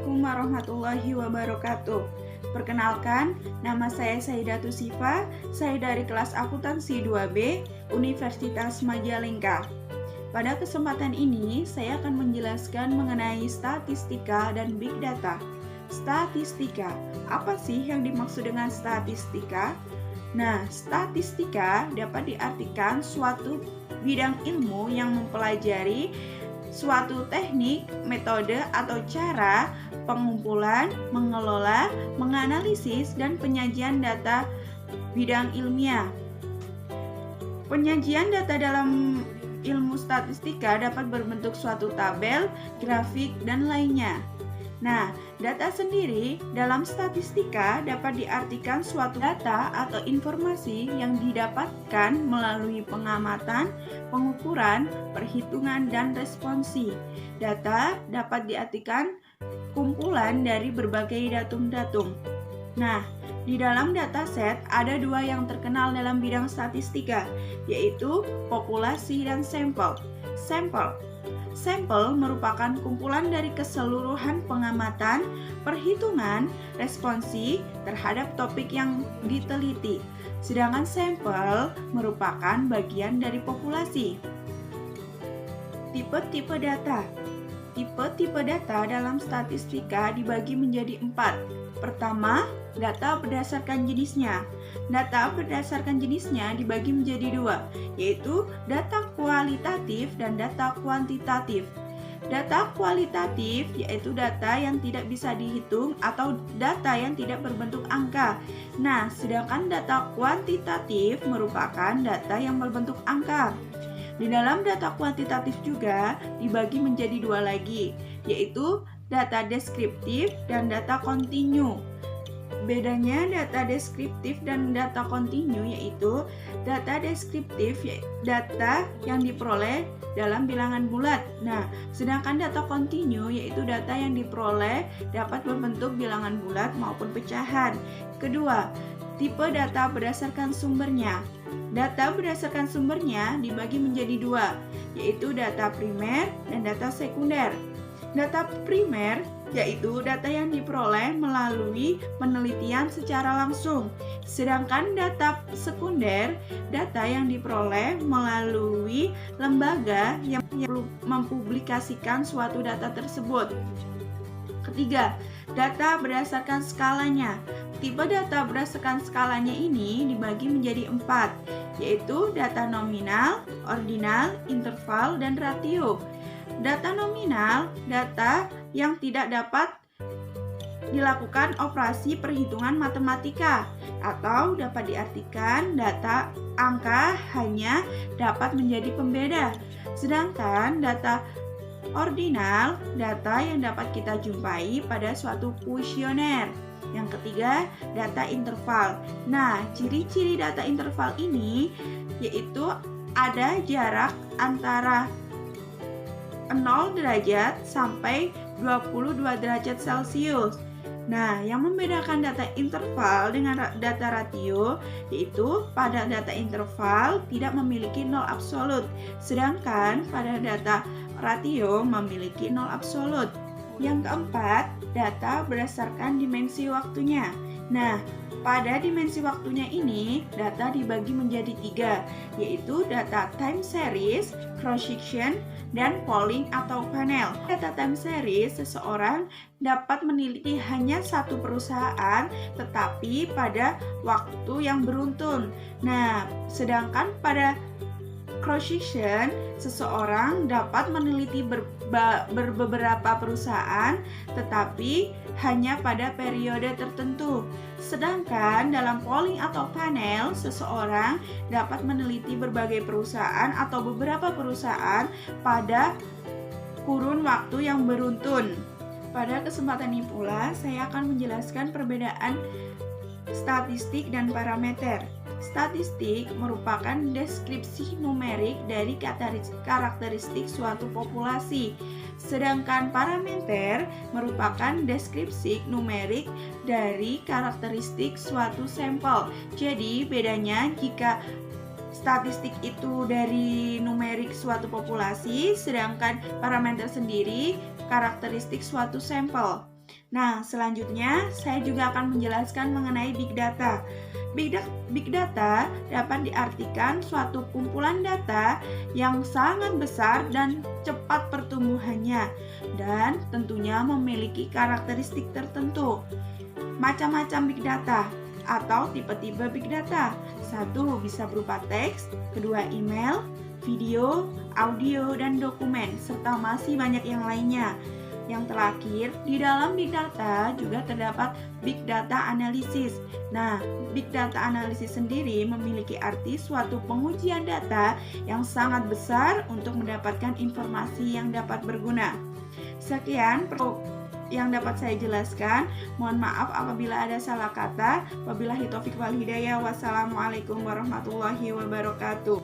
Assalamualaikum warahmatullahi wabarakatuh. Perkenalkan, nama saya Saidatu Sifa. Saya dari kelas akuntansi 2B Universitas Majalengka. Pada kesempatan ini, saya akan menjelaskan mengenai statistika dan big data. Statistika, apa sih yang dimaksud dengan statistika? Nah, statistika dapat diartikan suatu bidang ilmu yang mempelajari suatu teknik, metode, atau cara pengumpulan, mengelola, menganalisis, dan penyajian data bidang ilmiah. Penyajian data dalam ilmu statistika dapat berbentuk suatu tabel, grafik, dan lainnya. Nah, data sendiri dalam statistika dapat diartikan suatu data atau informasi yang didapatkan melalui pengamatan, pengukuran, perhitungan, dan responsi. Data dapat diartikan kumpulan dari berbagai datum-datum. Nah, di dalam dataset ada dua yang terkenal dalam bidang statistika, yaitu populasi dan sampel. Sampel merupakan kumpulan dari keseluruhan pengamatan, perhitungan, responsi terhadap topik yang diteliti. Sedangkan sampel merupakan bagian dari populasi. Tipe-tipe data. Tipe-tipe data dalam statistika dibagi menjadi 4. Pertama, data berdasarkan jenisnya. Data berdasarkan jenisnya dibagi menjadi 2, yaitu data kualitatif dan data kuantitatif. Data kualitatif yaitu data yang tidak bisa dihitung atau data yang tidak berbentuk angka. Nah, sedangkan data kuantitatif merupakan data yang berbentuk angka. Di dalam data kuantitatif juga dibagi menjadi 2 lagi, yaitu data deskriptif dan data kontinu. Bedanya data deskriptif dan data kontinu yaitu data deskriptif data yang diperoleh dalam bilangan bulat. Nah, sedangkan data kontinu yaitu data yang diperoleh dapat berbentuk bilangan bulat maupun pecahan. Kedua, tipe data berdasarkan sumbernya. Data berdasarkan sumbernya dibagi menjadi 2, yaitu data primer dan data sekunder. Data primer yaitu data yang diperoleh melalui penelitian secara langsung. Sedangkan data sekunder, data yang diperoleh melalui lembaga yang mempublikasikan suatu data tersebut. Ketiga, data berdasarkan skalanya. Tipe data berdasarkan skalanya ini dibagi menjadi 4, yaitu data nominal, ordinal, interval, dan ratio. Data nominal, data yang tidak dapat dilakukan operasi perhitungan matematika, atau dapat diartikan data angka hanya dapat menjadi pembeda. Sedangkan data ordinal, data yang dapat kita jumpai pada suatu kuesioner. Yang ketiga, data interval. Nah, ciri-ciri data interval ini yaitu ada jarak antara 0 derajat sampai 22 derajat Celcius. Nah, yang membedakan data interval dengan data ratio yaitu pada data interval tidak memiliki 0 absolut, sedangkan pada data ratio memiliki 0 absolut. Yang keempat, data berdasarkan dimensi waktunya. Nah, pada dimensi waktunya ini, data dibagi menjadi 3, yaitu data time series, cross-section, dan polling atau panel. Data time series, seseorang dapat meneliti hanya satu perusahaan, tetapi pada waktu yang beruntun. Nah, sedangkan pada cross-section, seseorang dapat meneliti beberapa perusahaan, tetapi hanya pada periode tertentu. Sedangkan dalam polling atau panel, seseorang dapat meneliti berbagai perusahaan atau beberapa perusahaan pada kurun waktu yang beruntun. Pada kesempatan ini pula, saya akan menjelaskan perbedaan statistik dan parameter. Statistik merupakan deskripsi numerik dari karakteristik suatu populasi, sedangkan parameter merupakan deskripsi numerik dari karakteristik suatu sampel. Jadi, bedanya jika statistik itu dari numerik suatu populasi, sedangkan parameter sendiri karakteristik suatu sampel. Nah, selanjutnya saya juga akan menjelaskan mengenai Big Data. Big Data dapat diartikan suatu kumpulan data yang sangat besar dan cepat pertumbuhannya, dan tentunya memiliki karakteristik tertentu. Macam-macam Big Data atau tipe-tipe Big Data. Satu, bisa berupa teks, kedua email, video, audio, dan dokumen, serta masih banyak yang lainnya. Yang terakhir, di dalam Big Data juga terdapat Big Data Analysis. Nah, Big Data Analysis sendiri memiliki arti suatu pengujian data yang sangat besar untuk mendapatkan informasi yang dapat berguna. Sekian yang dapat saya jelaskan. Mohon maaf apabila ada salah kata. Wabillahi taufik wal hidayah. Wassalamualaikum warahmatullahi wabarakatuh.